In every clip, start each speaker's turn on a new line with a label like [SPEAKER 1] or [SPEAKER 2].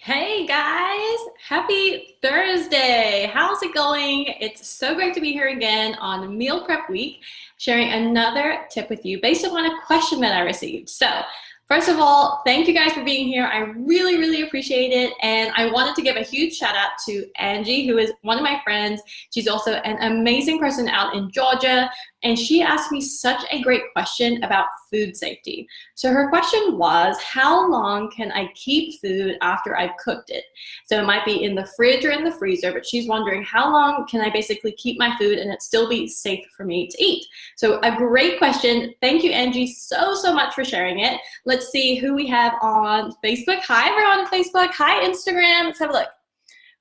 [SPEAKER 1] Hey guys, happy Thursday. How's it going? It's so great to be here again on Meal Prep Week, sharing another tip with you based upon a question that I received. So, first of all, thank you guys for being here. I really appreciate it. And I wanted to give a huge shout out to Angie, who is one of my friends. She's also an amazing person out in Georgia. And she asked me such a great question about food safety. So her question was, how long can I keep food after I've cooked it? So it might be in the fridge or in the freezer, but she's wondering how long can I basically keep my food and it still be safe for me to eat? So a great question. Thank you, Angie, so much for sharing it. Let's see who we have on Facebook. Hi, everyone on Facebook. Hi, Instagram. Let's have a look.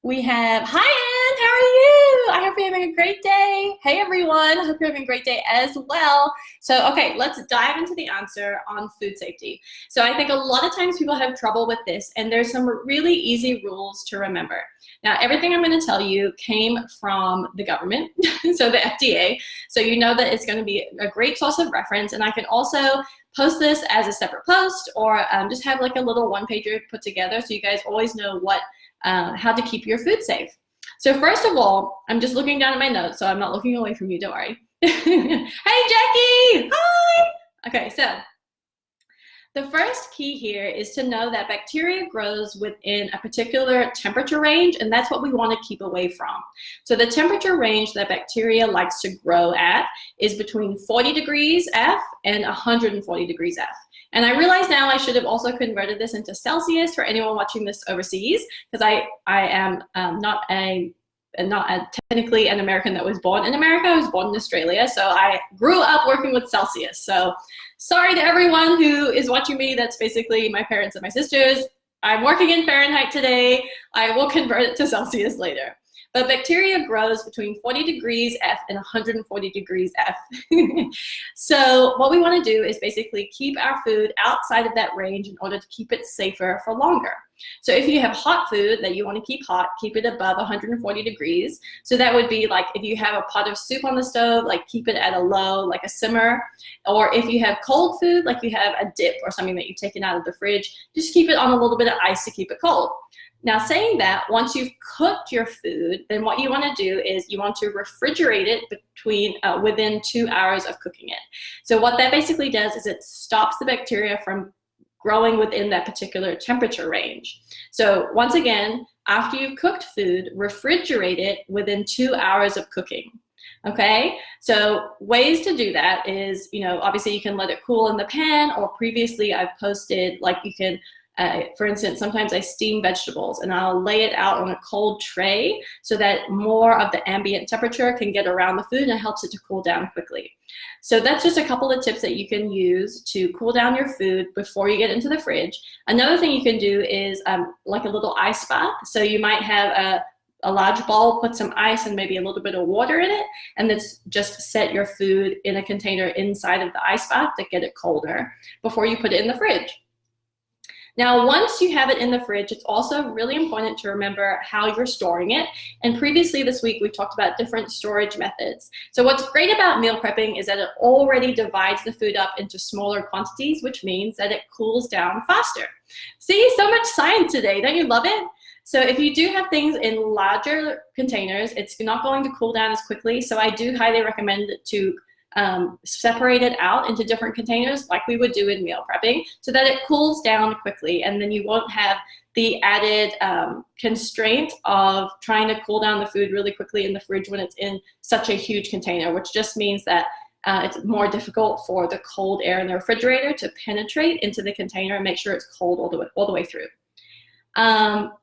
[SPEAKER 1] We have, hi, Ann, how are you? I hope you're having a great day. Hey, everyone. I hope you're having a great day as well. So, okay, let's dive into the answer on food safety. So I think a lot of times people have trouble with this, and there's some really easy rules to remember. Now, everything I'm going to tell you came from the government, so the FDA. So you know that it's going to be a great source of reference, and I can also post this as a separate post or just have like a little one-pager put together so you guys always know how to keep your food safe. So first of all, I'm just looking down at my notes, so I'm not looking away from you, don't worry. Hey, Jackie! Hi! Okay, so the first key here is to know that bacteria grows within a particular temperature range, and that's what we want to keep away from. So the temperature range that bacteria likes to grow at is between 40 degrees F and 140 degrees F. And I realize now I should have also converted this into Celsius for anyone watching this overseas, because I am not technically an American that was born in America. I was born in Australia, so I grew up working with Celsius. So sorry to everyone who is watching me. That's basically my parents and my sisters. I'm working in Fahrenheit today. I will convert it to Celsius later. But bacteria grows between 40 degrees F and 140 degrees F. So what we want to do is basically keep our food outside of that range in order to keep it safer for longer. So if you have hot food that you want to keep hot, keep it above 140 degrees. So that would be like if you have a pot of soup on the stove, like keep it at a low, like a simmer. Or if you have cold food, like you have a dip or something that you've taken out of the fridge, just keep it on a little bit of ice to keep it cold. Now, saying that, once you've cooked your food, then what you want to do is you want to refrigerate it within 2 hours of cooking it. So what that basically does is it stops the bacteria from growing within that particular temperature range. So once again, after you've cooked food, refrigerate it within 2 hours of cooking. Okay, so ways to do that is, obviously you can let it cool in the pan, or previously I've posted, like you can, for instance, sometimes I steam vegetables and I'll lay it out on a cold tray so that more of the ambient temperature can get around the food and it helps it to cool down quickly. So that's just a couple of tips that you can use to cool down your food before you get into the fridge. Another thing you can do is like a little ice bath. So you might have a large bowl, put some ice and maybe a little bit of water in it, and then just set your food in a container inside of the ice bath to get it colder before you put it in the fridge. Now, once you have it in the fridge, it's also really important to remember how you're storing it. And previously this week, we talked about different storage methods. So what's great about meal prepping is that it already divides the food up into smaller quantities, which means that it cools down faster. See, so much science today. Don't you love it? So if you do have things in larger containers, it's not going to cool down as quickly. So I do highly recommend it to separate it out into different containers like we would do in meal prepping so that it cools down quickly, and then you won't have the added constraint of trying to cool down the food really quickly in the fridge when it's in such a huge container, which just means that it's more difficult for the cold air in the refrigerator to penetrate into the container and make sure it's cold all the way through.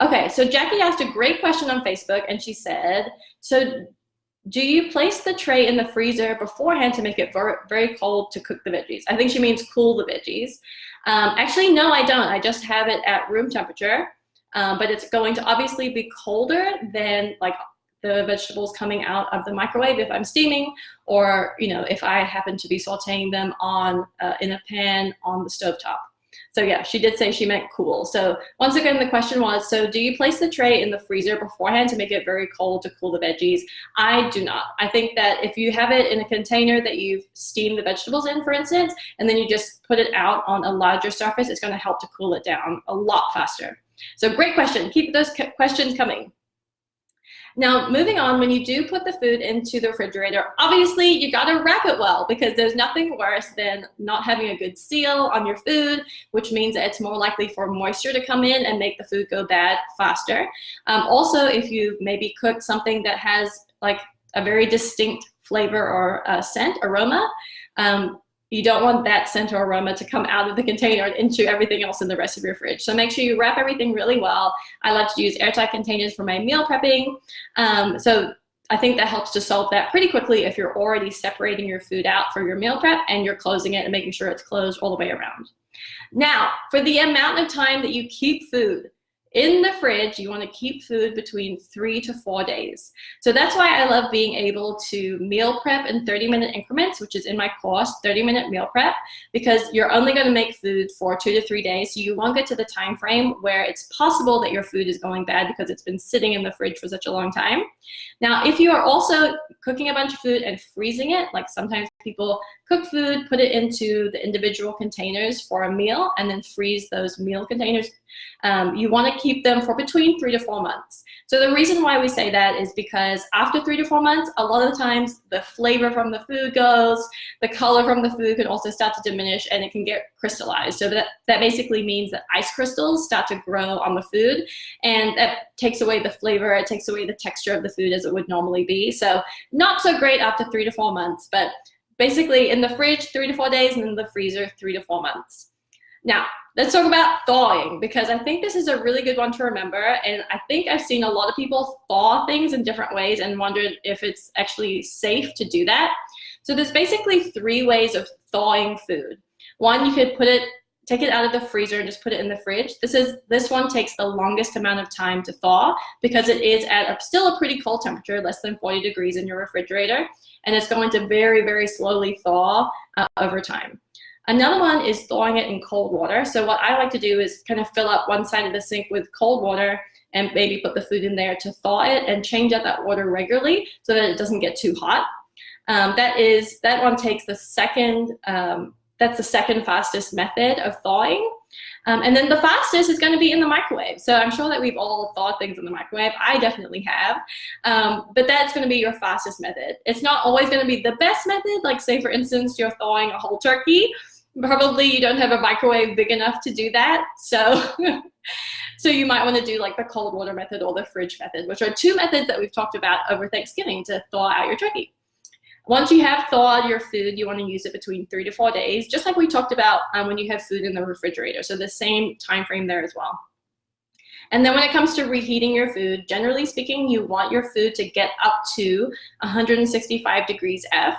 [SPEAKER 1] Okay, so Jackie asked a great question on Facebook, and she said, so do you place the tray in the freezer beforehand to make it very, very cold to cook the veggies? I think she means cool the veggies. Actually, no, I don't. I just have it at room temperature, but it's going to obviously be colder than like the vegetables coming out of the microwave if I'm steaming, or if I happen to be sauteing them in a pan on the stovetop. So yeah, she did say she meant cool. So once again, the question was, so do you place the tray in the freezer beforehand to make it very cold to cool the veggies? I do not. I think that if you have it in a container that you've steamed the vegetables in, for instance, and then you just put it out on a larger surface, it's going to help to cool it down a lot faster. So great question. Keep those questions coming. Now, moving on, when you do put the food into the refrigerator, obviously you gotta wrap it well, because there's nothing worse than not having a good seal on your food, which means that it's more likely for moisture to come in and make the food go bad faster. Also, if you maybe cooked something that has like a very distinct flavor or scent, aroma, you don't want that scent or aroma to come out of the container and into everything else in the rest of your fridge. So make sure you wrap everything really well. I like to use airtight containers for my meal prepping. So I think that helps to solve that pretty quickly if you're already separating your food out for your meal prep and you're closing it and making sure it's closed all the way around. Now, for the amount of time that you keep food in the fridge, you want to keep food between 3 to 4 days. So that's why I love being able to meal prep in 30-minute increments, which is in my course, 30-minute meal prep, because you're only going to make food for 2 to 3 days. So you won't get to the time frame where it's possible that your food is going bad because it's been sitting in the fridge for such a long time. Now, if you are also cooking a bunch of food and freezing it, like sometimes people cook food, put it into the individual containers for a meal, and then freeze those meal containers, you want to keep them for between 3 to 4 months. So the reason why we say that is because after 3 to 4 months, a lot of the times the flavor from the food goes, the color from the food can also start to diminish, and it can get crystallized. So that basically means that ice crystals start to grow on the food, and that takes away the flavor, it takes away the texture of the food as it would normally be. So not so great after 3 to 4 months, but basically in the fridge, 3 to 4 days, and in the freezer, 3 to 4 months. Now, let's talk about thawing, because I think this is a really good one to remember, and I think I've seen a lot of people thaw things in different ways and wondered if it's actually safe to do that. So there's basically 3 ways of thawing food. One, you could take it out of the freezer and just put it in the fridge. This one takes the longest amount of time to thaw because it is at still a pretty cold temperature, less than 40 degrees in your refrigerator, and it's going to very, very slowly thaw over time. Another one is thawing it in cold water. So what I like to do is kind of fill up one side of the sink with cold water and maybe put the food in there to thaw it, and change out that water regularly so that it doesn't get too hot. That one takes the second, that's the second fastest method of thawing. And then the fastest is going to be in the microwave. So I'm sure that we've all thawed things in the microwave. I definitely have. But that's going to be your fastest method. It's not always going to be the best method. Like say, for instance, you're thawing a whole turkey. Probably you don't have a microwave big enough to do that. So, so you might want to do like the cold water method or the fridge method, which are 2 methods that we've talked about over Thanksgiving to thaw out your turkey. Once you have thawed your food, you want to use it between 3 to 4 days, just like we talked about when you have food in the refrigerator. So the same time frame there as well. And then when it comes to reheating your food, generally speaking, you want your food to get up to 165 degrees F.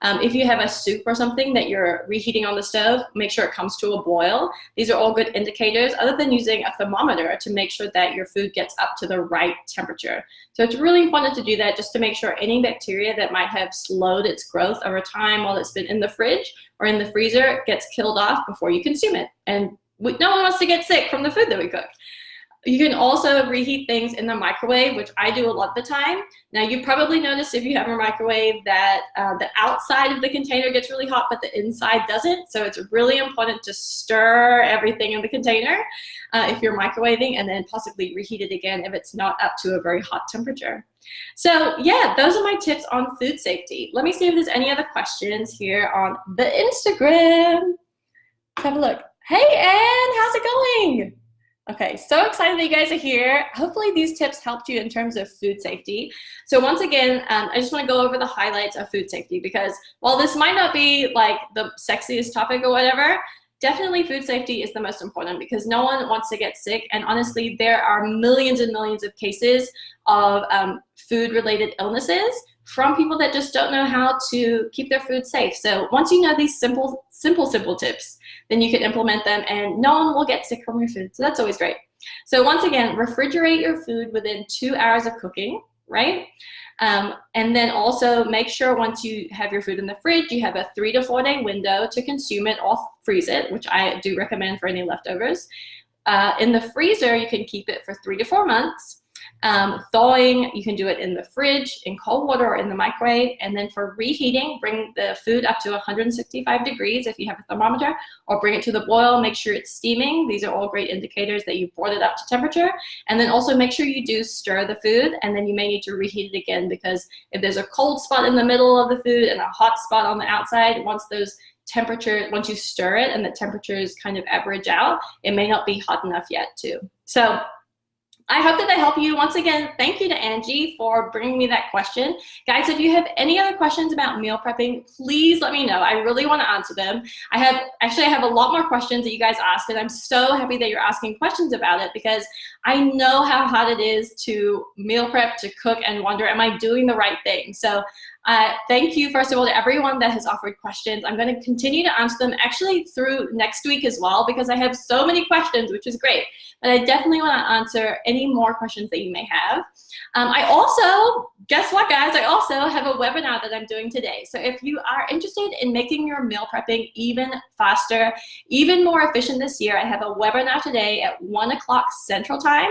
[SPEAKER 1] If you have a soup or something that you're reheating on the stove, make sure it comes to a boil. These are all good indicators, other than using a thermometer to make sure that your food gets up to the right temperature. So it's really important to do that just to make sure any bacteria that might have slowed its growth over time while it's been in the fridge or in the freezer gets killed off before you consume it. And no one wants to get sick from the food that we cook. You can also reheat things in the microwave, which I do a lot of the time. Now, you probably noticed if you have a microwave that the outside of the container gets really hot, but the inside doesn't. So it's really important to stir everything in the container if you're microwaving, and then possibly reheat it again if it's not up to a very hot temperature. So yeah, those are my tips on food safety. Let me see if there's any other questions here on the Instagram. Let's have a look. Hey, Anne, how's it going? Okay, so excited that you guys are here. Hopefully these tips helped you in terms of food safety. So once again, I just want to go over the highlights of food safety, because while this might not be like the sexiest topic or whatever, definitely food safety is the most important, because no one wants to get sick. And honestly, there are millions and millions of cases of food-related illnesses from people that just don't know how to keep their food safe. So once you know these simple tips, then you can implement them and no one will get sick from your food. So that's always great. So once again, refrigerate your food within 2 hours of cooking, right? And then also make sure once you have your food in the fridge, you have a 3 to 4 day window to consume it or freeze it, which I do recommend for any leftovers. In the freezer, you can keep it for 3 to 4 months. Thawing, you can do it in the fridge, in cold water, or in the microwave. And then for reheating, bring the food up to 165 degrees if you have a thermometer, or bring it to the boil. Make sure it's steaming. These are all great indicators that you brought it up to temperature. And then also make sure you do stir the food, and then you may need to reheat it again, because if there's a cold spot in the middle of the food and a hot spot on the outside, once you stir it and the temperatures kind of average out, it may not be hot enough yet too. So I hope that helped you. Once again, thank you to Angie for bringing me that question. Guys, if you have any other questions about meal prepping, please let me know. I really want to answer them. I have a lot more questions that you guys asked, and I'm so happy that you're asking questions about it, because I know how hard it is to meal prep, to cook, and wonder, am I doing the right thing? So thank you, first of all, to everyone that has offered questions. I'm going to continue to answer them actually through next week as well, because I have so many questions, which is great. But I definitely want to answer any more questions that you may have. I also, guess what, guys? I also have a webinar that I'm doing today. So if you are interested in making your meal prepping even faster, even more efficient this year, I have a webinar today at 1 o'clock Central Time.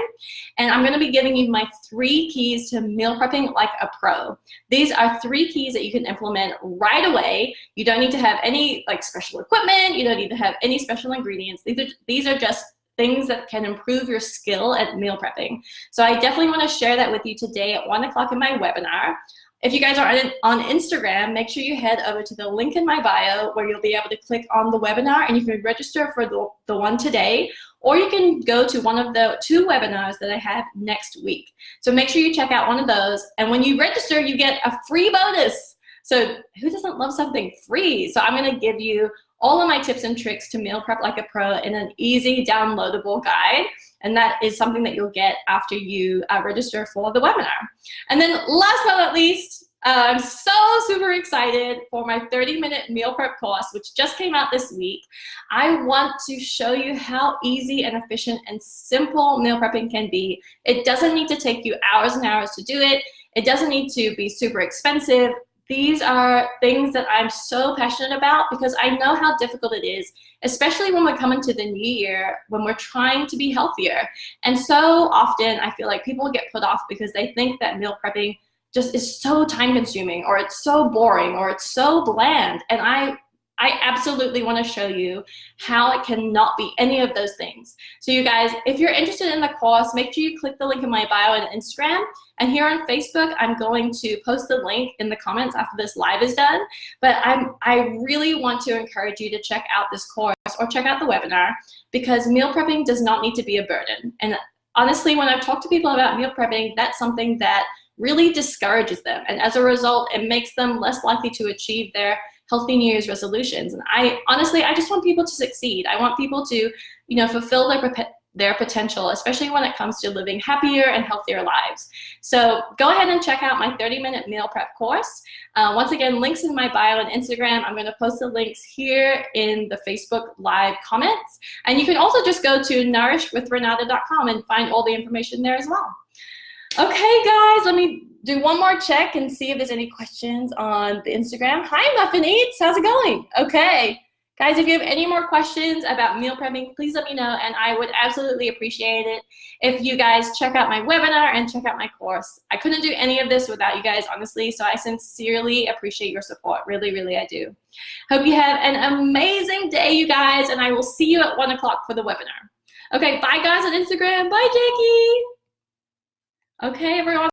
[SPEAKER 1] And I'm going to be giving you my 3 keys to meal prepping like a pro. These are 3 keys that you can implement right away. You don't need to have any special equipment. You don't need to have any special ingredients. These are just things that can improve your skill at meal prepping. So I definitely want to share that with you today at 1 o'clock in my webinar. If you guys are on Instagram, make sure you head over to the link in my bio, where you'll be able to click on the webinar, and you can register for the one today, or you can go to one of the 2 webinars that I have next week. So make sure you check out one of those, and when you register, you get a free bonus. So who doesn't love something free? So I'm going to give you all of my tips and tricks to meal prep like a pro in an easy downloadable guide. And that is something that you'll get after you register for the webinar. And then last but not least, I'm so super excited for my 30-minute meal prep course, which just came out this week. I want to show you how easy and efficient and simple meal prepping can be. It doesn't need to take you hours and hours to do it. It doesn't need to be super expensive. These are things that I'm so passionate about, because I know how difficult it is, especially when we're coming to the new year, when we're trying to be healthier. And so often I feel like people get put off because they think that meal prepping just is so time consuming, or it's so boring, or it's so bland. And I absolutely want to show you how it cannot be any of those things. So you guys, if you're interested in the course, make sure you click the link in my bio on Instagram. And here on Facebook, I'm going to post the link in the comments after this live is done. But I really want to encourage you to check out this course, or check out the webinar, because meal prepping does not need to be a burden. And honestly, when I've talked to people about meal prepping, that's something that really discourages them. And as a result, it makes them less likely to achieve their healthy New Year's resolutions. And I just want people to succeed. I want people to, fulfill their potential, especially when it comes to living happier and healthier lives. So go ahead and check out my 30-minute meal prep course. Once again, links in my bio on Instagram. I'm going to post the links here in the Facebook Live comments. And you can also just go to nourishwithrenata.com and find all the information there as well. Okay, guys, let me do one more check and see if there's any questions on the Instagram. Hi, Muffin Eats. How's it going? Okay. Guys, if you have any more questions about meal prepping, please let me know, and I would absolutely appreciate it if you guys check out my webinar and check out my course. I couldn't do any of this without you guys, honestly, so I sincerely appreciate your support. Really, really, I do. Hope you have an amazing day, you guys, and I will see you at 1 o'clock for the webinar. Okay, bye, guys, on Instagram. Bye, Jackie. Okay, everyone.